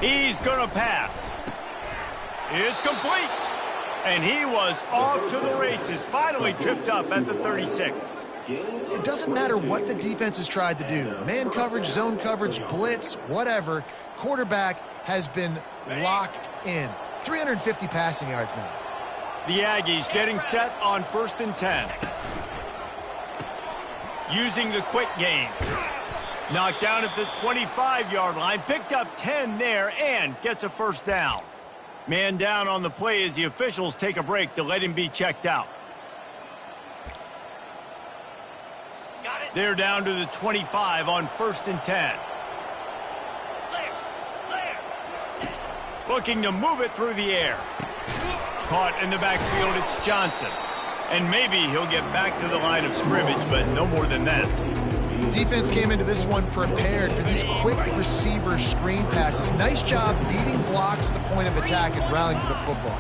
He's going to pass. It's complete. And he was off to the races, finally tripped up at the 36. It doesn't matter what the defense has tried to do. Man coverage, zone coverage, blitz, whatever. Quarterback has been locked in. 350 passing yards now. The Aggies getting set on 1st and 10. Using the quick game. Knocked down at the 25-yard line. Picked up 10 there and gets a first down. Man down on the play as the officials take a break to let him be checked out. They're down to the 25 on 1st and 10. Looking to move it through the air. Caught in the backfield, it's Johnson. And maybe he'll get back to the line of scrimmage, but no more than that. Defense came into this one prepared for these quick receiver screen passes. Nice job beating blocks at the point of attack and rallying to the football.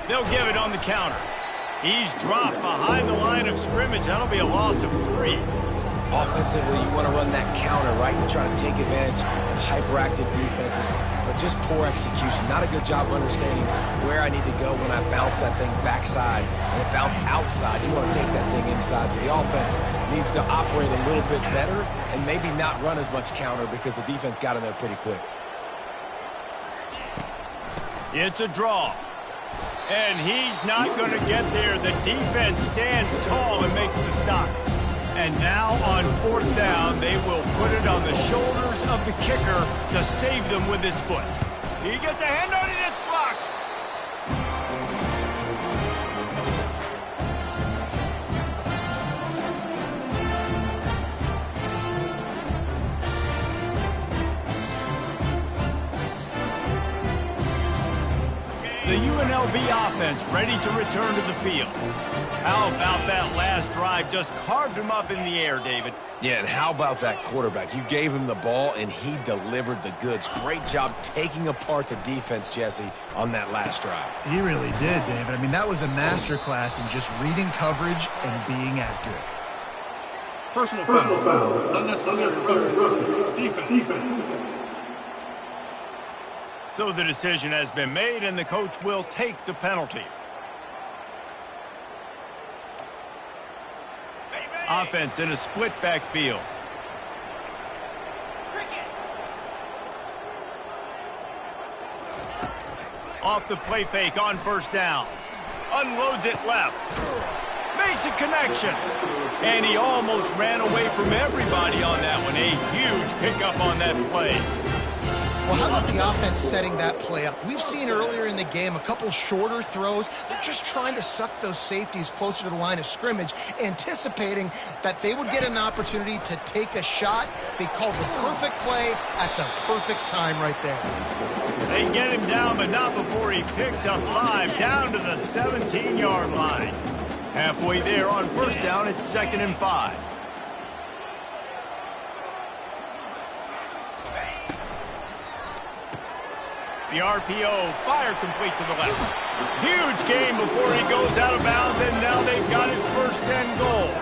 They'll give it on the counter. He's dropped behind the line of scrimmage. That'll be a loss of 3. Offensively, you want to run that counter, right, to try to take advantage of hyperactive defenses, but just poor execution. Not a good job understanding where I need to go when I bounce that thing backside and it bounced outside. You want to take that thing inside. So the offense needs to operate a little bit better and maybe not run as much counter because the defense got in there pretty quick. It's a draw. And he's not going to get there. The defense stands tall and makes the stop. And now on 4th down, they will put it on the shoulders of the kicker to save them with his foot. He gets a hand on it, it's blocked. The UNLV offense ready to return to the field. How about that last drive? Just carved him up in the air, David. Yeah, and how about that quarterback? You gave him the ball, and he delivered the goods. Great job taking apart the defense, Jesse, on that last drive. He really did, David. I mean, that was a masterclass in just reading coverage and being accurate. Personal foul. Unnecessary roughness. Defense. So the decision has been made, and the coach will take the penalty. Offense in a split backfield. Off the play fake on 1st down. Unloads it left. Makes a connection. And he almost ran away from everybody on that one. A huge pickup on that play. Well, how about the offense setting that play up? We've seen earlier in the game a couple shorter throws. They're just trying to suck those safeties closer to the line of scrimmage, anticipating that they would get an opportunity to take a shot. They called the perfect play at the perfect time right there. They get him down, but not before he picks up 5 down to the 17-yard line. Halfway there on 1st down, it's 2nd and 5. The RPO, fire complete to the left. Huge gain before he goes out of bounds, and now they've got it 1st and goal.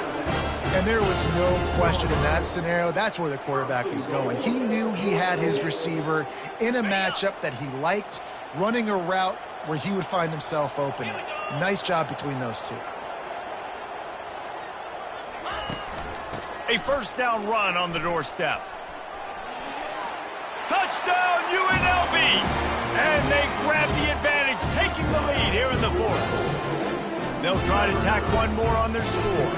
And there was no question in that scenario. That's where the quarterback was going. He knew he had his receiver in a matchup that he liked, running a route where he would find himself open. Nice job between those two. A 1st down run on the doorstep. Touchdown, UNLV! And they grab the advantage, taking the lead here in the 4th. They'll try to tack one more on their score.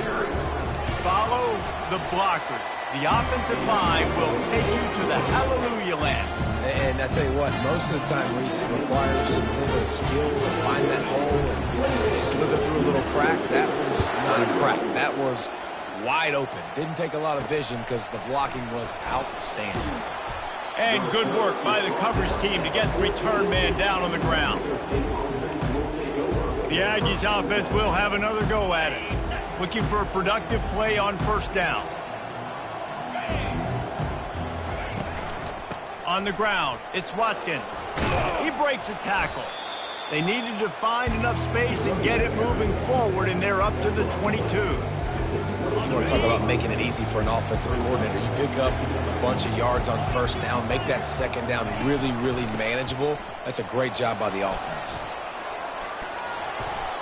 Follow the blockers. The offensive line will take you to the hallelujah land. And I tell you what, most of the time, Reese, it requires a little bit of skill to find that hole and slither through a little crack. That was not a crack. That was wide open. Didn't take a lot of vision because the blocking was outstanding. And good work by the coverage team to get the return man down on the ground. The Aggies offense will have another go at it. Looking for a productive play on 1st down. On the ground, it's Watkins. He breaks a tackle. They needed to find enough space and get it moving forward, and they're up to the 22. You want to talk about making it easy for an offensive coordinator. You pick up a bunch of yards on first down, make that second down really, really manageable. That's a great job by the offense.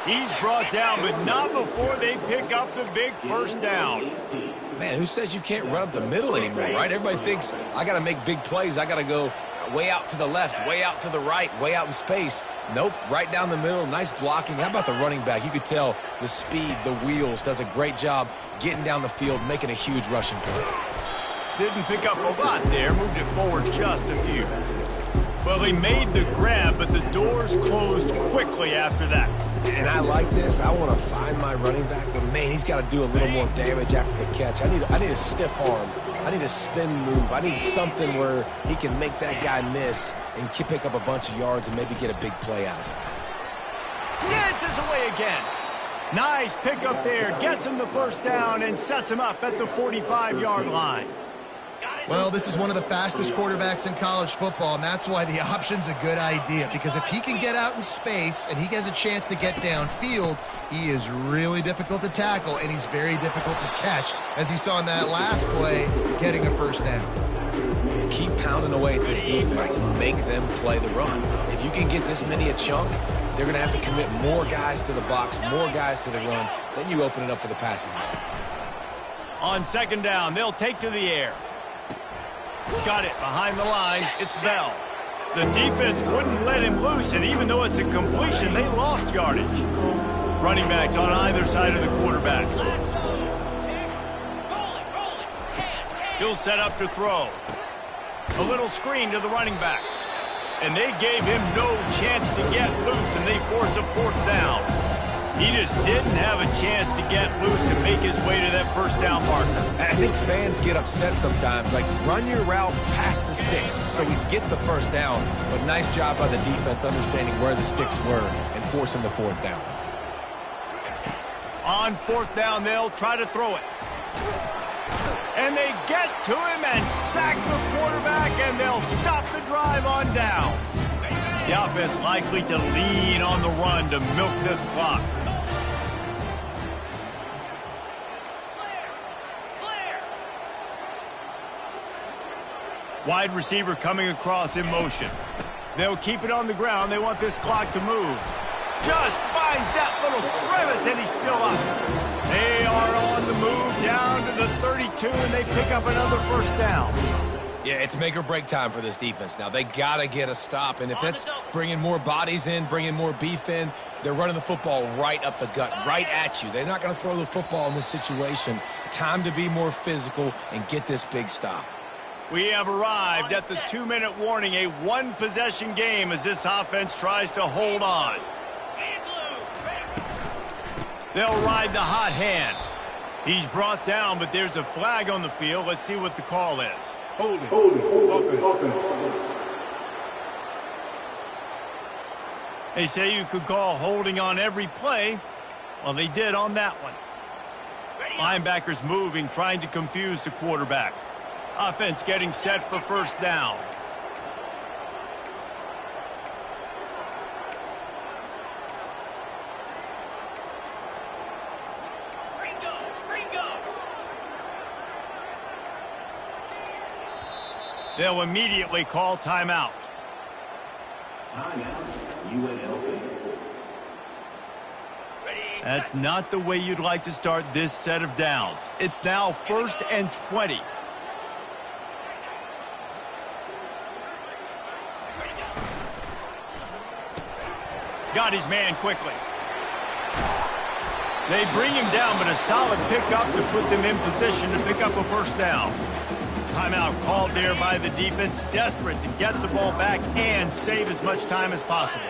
He's brought down, but not before they pick up the big first down. Man, who says you can't run up the middle anymore, right? Everybody thinks, I got to make big plays. I got to go way out to the left, way out to the right, way out in space. Nope, right down the middle, nice blocking. How about the running back? You could tell the speed, the wheels, does a great job getting down the field, making a huge rushing play. Didn't pick up a lot there, moved it forward just a few. Well, he made the grab, but the doors closed quickly after that. And I like this. I want to find my running back, but man, he's got to do a little more damage after the catch. I need a stiff arm. I need a spin move. I need something where he can make that guy miss and pick up a bunch of yards and maybe get a big play out of it. Dances away again. Nice pickup there. Gets him the first down and sets him up at the 45-yard line. Well, this is one of the fastest quarterbacks in college football, and that's why the option's a good idea, because if he can get out in space and he has a chance to get downfield, he is really difficult to tackle, and he's very difficult to catch, as you saw in that last play, getting a first down. Keep pounding away at this defense and make them play the run. If you can get this many a chunk, they're going to have to commit more guys to the box, more guys to the run. Then you open it up for the passing game. On second down, they'll take to the air. Got it behind the line. It's Bell. The defense wouldn't let him loose, and even though it's a completion, they lost yardage. Running backs on either side of the quarterback. He'll set up to throw. A little screen to the running back. And they gave him no chance to get loose, and they force a fourth down. He just didn't have a chance to get loose and make his way to that first down marker. I think fans get upset sometimes, like run your route past the sticks so we get the first down, but nice job by the defense understanding where the sticks were and forcing the fourth down. On fourth down, they'll try to throw it. And they get to him and sack the quarterback, and they'll stop the drive on down. The offense likely to lean on the run to milk this clock. Wide receiver coming across in motion. They'll keep it on the ground. They want this clock to move. Just finds that little crevice, and he's still up. They are on the move down to the 32, and they pick up another first down. Yeah, it's make or break time for this defense now. They got to get a stop, and if that's bringing more bodies in, bringing more beef in, they're running the football right up the gut, right at you. They're not going to throw the football in this situation. Time to be more physical and get this big stop. We have arrived at the 2-minute warning, a one-possession game as this offense tries to hold on. They'll ride the hot hand. He's brought down, but there's a flag on the field. Let's see what the call is. Holding. Offense. They say you could call holding on every play. Well, they did on that one. Linebackers moving, trying to confuse the quarterback. Offense getting set for first down. They'll immediately call timeout. That's not the way you'd like to start this set of downs. It's now 1st and 20. Got his man quickly. They bring him down, but a solid pickup to put them in position to pick up a first down. Timeout called there by the defense, desperate to get the ball back and save as much time as possible.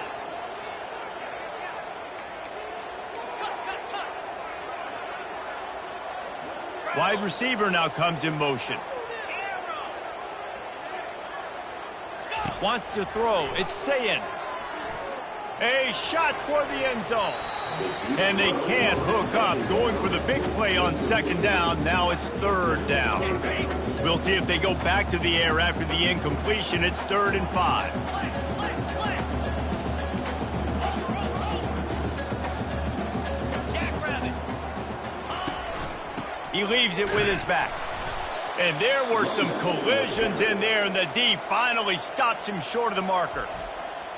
Wide receiver now comes in motion. Wants to throw. It's Sayin. A shot toward the end zone. And they can't hook up. Going for the big play on second down. Now it's third down. We'll see if they go back to the air after the incompletion. It's 3rd and 5. He leaves it with his back. And there were some collisions in there, and the D finally stops him short of the marker.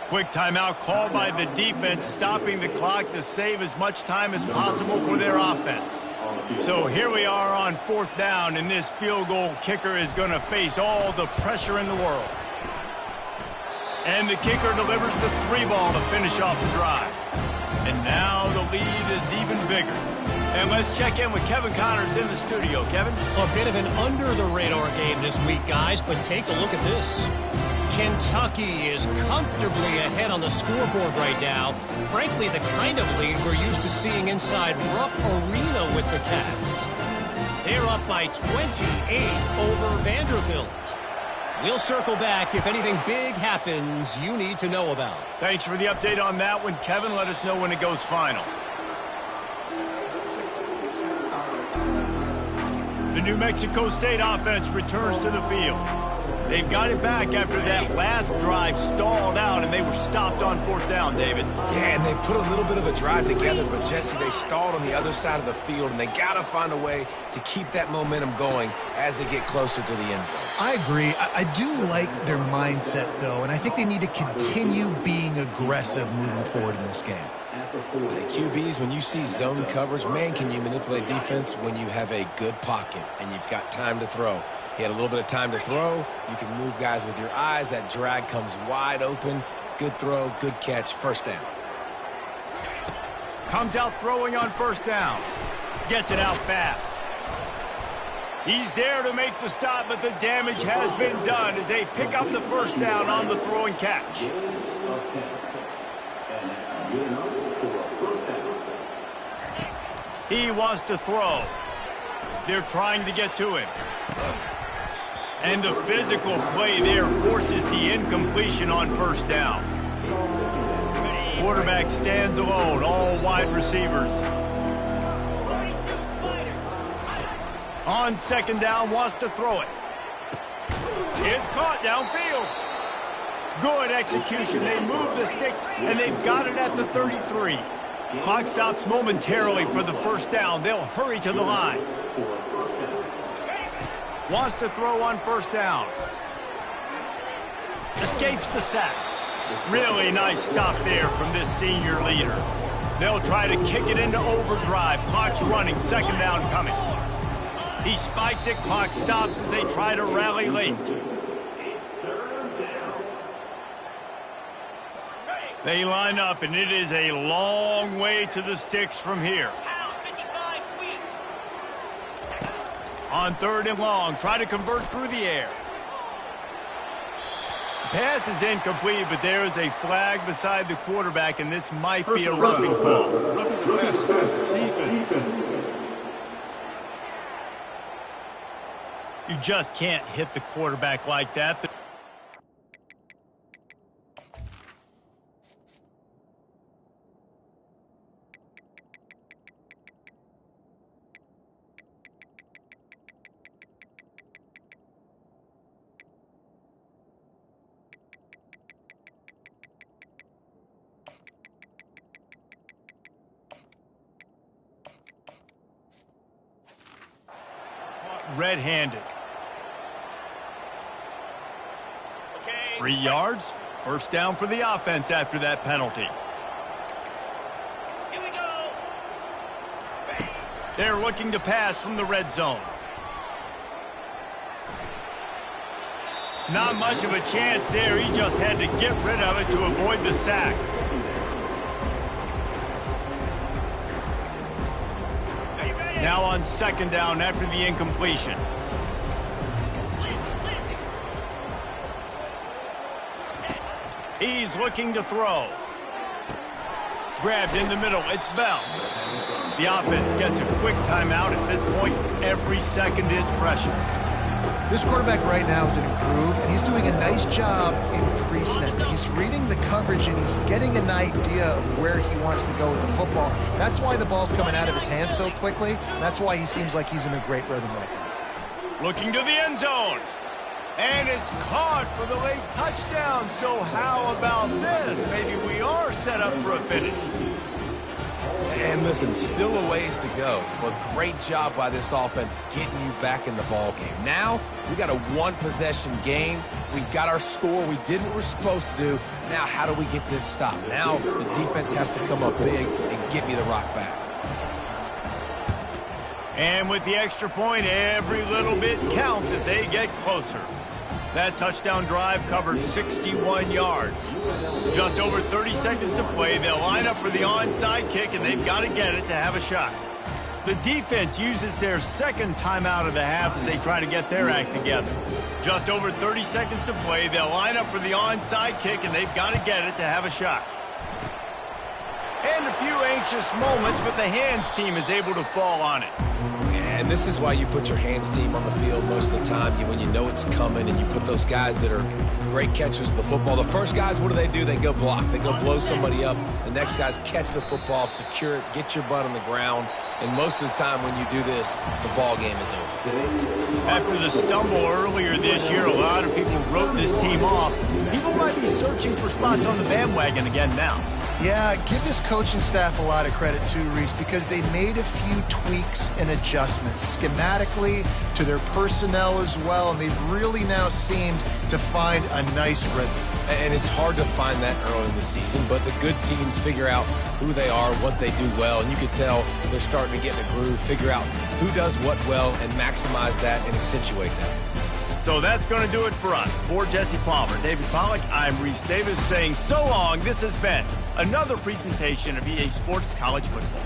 Quick timeout called by the defense, stopping the clock to save as much time as possible for their offense. So here we are on 4th down, and this field goal kicker is going to face all the pressure in the world. And the kicker delivers the 3-ball to finish off the drive. And now the lead is even bigger. And let's check in with Kevin Connors in the studio. Kevin? A bit of an under-the-radar game this week, guys, but take a look at this. Kentucky is comfortably ahead on the scoreboard right now. Frankly, the kind of lead we're used to seeing inside Rupp Arena with the Cats. They're up by 28 over Vanderbilt. We'll circle back if anything big happens you need to know about. Thanks for the update on that one, Kevin. Let us know when it goes final. The New Mexico State offense returns to the field. They've got it back after that last drive stalled out, and they were stopped on 4th down, David. Yeah, and they put a little bit of a drive together, but, Jesse, they stalled on the other side of the field, and they got to find a way to keep that momentum going as they get closer to the end zone. I agree. I do like their mindset, though, and I think they need to continue being aggressive moving forward in this game. The QBs, when you see zone coverage, man, can you manipulate defense when you have a good pocket and you've got time to throw. He had a little bit of time to throw. You can move guys with your eyes. That drag comes wide open. Good throw, good catch, 1st down. Comes out throwing on 1st down. Gets it out fast. He's there to make the stop, but the damage has been done as they pick up the 1st down on the throw and catch. He wants to throw. They're trying to get to him. And the physical play there forces the incompletion on 1st down. Quarterback stands alone, all wide receivers. On 2nd down, wants to throw it. It's caught downfield. Good execution. They move the sticks, and they've got it at the 33. Clock stops momentarily for the 1st down. They'll hurry to the line. Wants to throw on 1st down. Escapes the sack. Really nice stop there from this senior leader. They'll try to kick it into overdrive. Clock's running. 2nd down coming. He spikes it. Clock stops as they try to rally late. They line up, and it is a long way to the sticks from here. On 3rd and long, try to convert through the air. Pass is incomplete, but there is a flag beside the quarterback, and this might be a roughing call. You just can't hit the quarterback like that. Red-handed. 3 yards. 1st down for the offense after that penalty. Here we go. They're looking to pass from the red zone. Not much of a chance there. He just had to get rid of it to avoid the sack. Now on 2nd down after the incompletion. He's looking to throw. Grabbed in the middle. It's Bell. The offense gets a quick timeout at this point. Every second is precious. This quarterback right now is in a groove, and he's doing a nice job in pre-snap. He's reading the coverage, and he's getting an idea of where he wants to go with the football. That's why the ball's coming out of his hands so quickly. That's why he seems like he's in a great rhythm right now. Looking to the end zone. And it's caught for the late touchdown. So how about this? Maybe we are set up for a finish. And listen, still a ways to go, but great job by this offense getting you back in the ball game. Now, we got a one-possession game. We got our score. We did what we're supposed to do. Now, how do we get this stopped? Now, the defense has to come up big and get me the rock back. And with the extra point, every little bit counts as they get closer. That touchdown drive covered 61 yards. Just over 30 seconds to play. They'll line up for the onside kick, and they've got to get it to have a shot. The defense uses their second timeout of the half as they try to get their act together. Just over 30 seconds to play. They'll line up for the onside kick, and they've got to get it to have a shot. And a few anxious moments, but the hands team is able to fall on it. And this is why you put your hands team on the field most of the time, when you know it's coming, and you put those guys that are great catchers of the football. The first guys, what do? They go block. They go blow somebody up. The next guys catch the football, secure it, get your butt on the ground. And most of the time when you do this, the ball game is over. After the stumble earlier this year, a lot of people wrote this team off. People might be searching for spots on the bandwagon again now. Yeah, give this coaching staff a lot of credit too, Reese, because they made a few tweaks and adjustments schematically to their personnel as well, and they've really now seemed to find a nice rhythm. And it's hard to find that early in the season, but the good teams figure out who they are, what they do well, and you can tell they're starting to get in a groove, figure out who does what well, and maximize that and accentuate that. So that's going to do it for us. For Jesse Palmer, David Pollack, I'm Reese Davis saying so long. This has been another presentation of EA Sports College Football.